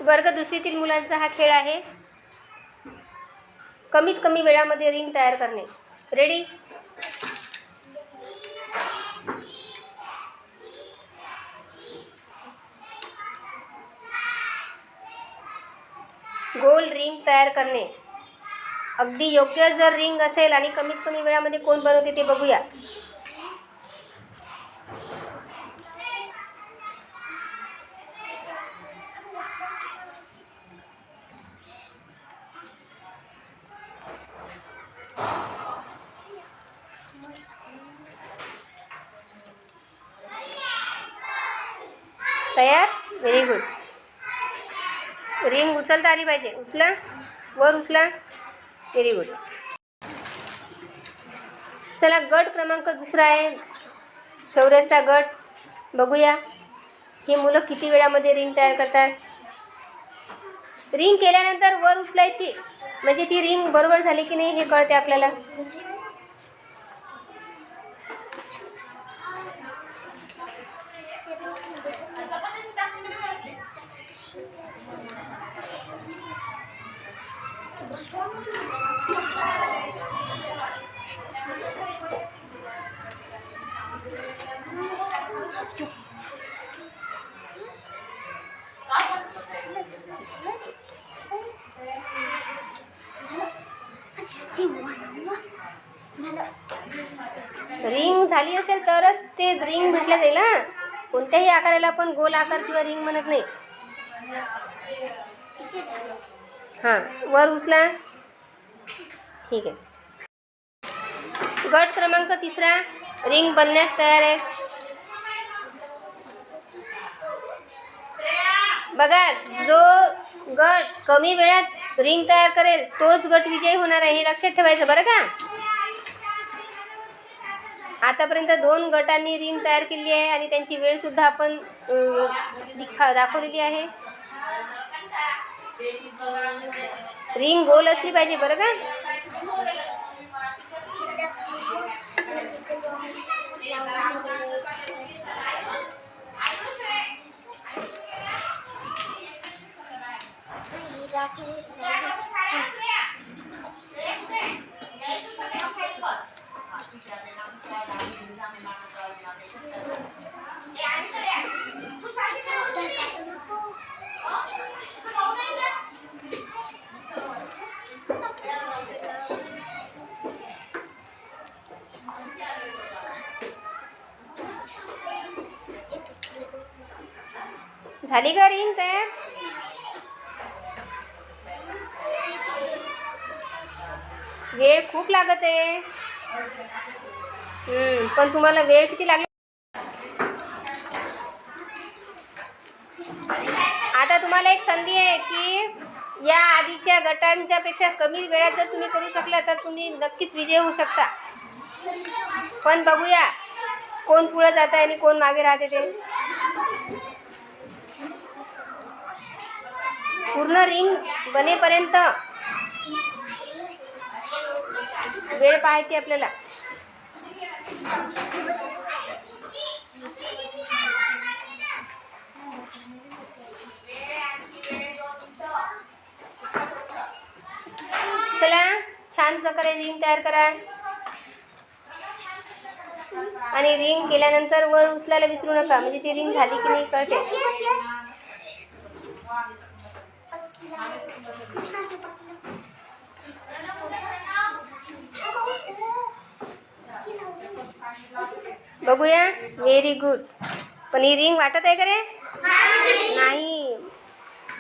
वर्ग दुसरीतील मुलांचा हा खेळ आहे. कमीत कमी वेळामध्ये रिंग तयार करणे. रेडी? गोल रिंग तयार करणे. अगदी योग्य जर रिंग असेल आणि कमीत कमी वेळामध्ये कोण बनवते ते बघूया. तयार? Very good. रिंग उचलता आली पाहिजे. उचला, वर उचला. Very good. चला, गट क्रमांक दुसरा आहे शौर्याचा गट. बघूया ही मुलं किती वेळामध्ये रिंग तयार करतात. रिंग केल्यानंतर वर उचलायची, म्हणजे ती रिंग बरोबर झाली की नाही हे कळते आपल्याला. रिंग झाली असेल तरच ते रिंग म्हटलं जाईल. हा, कोणत्याही आकाराला आपण गोल आकार किंवा रिंग म्हणत नाही. हां, वर उचला. ठीक आहे. गट क्रमांक तिसरा रिंग बनण्यास तयार आहे. बघा, जो गट कमी वेळात रिंग तयार करेल तोच गट विजयी होणार आहे, हे लक्षात ठेवायचं बरं का. आतापर्यंत 2 गटांनी रिंग तयार केली आहे आणि त्यांची वेळ सुद्धा आपण दाखवलेली आहे. रिंग गोल असली पाहिजे बरं का. झाली का रिंग तयार? वेळ खूप लागत आहे. पण तुम्हाला वेळ किती लागला? आता तुम्हाला एक संधी आहे की या आधीच्या गटांच्या पेक्षा कमी वेळात जर तुम्ही करू शकला तर तुम्ही नक्कीच विजय होऊ शकता. पण बघूया कोण पुढे जात आहे आणि कोण मागे राहते ते. पूर्ण रिंग बनेपर्यंत वेळ पाहायची आपल्याला. चला, छान प्रकारे रिंग तयार करा आणि रिंग केल्यानंतर वर उचलायला विसरू नका, म्हणजे ती रिंग झाली की नाही कळते. बघूया. Very good. पण ही रिंग वाटत आहे का रे? नाही.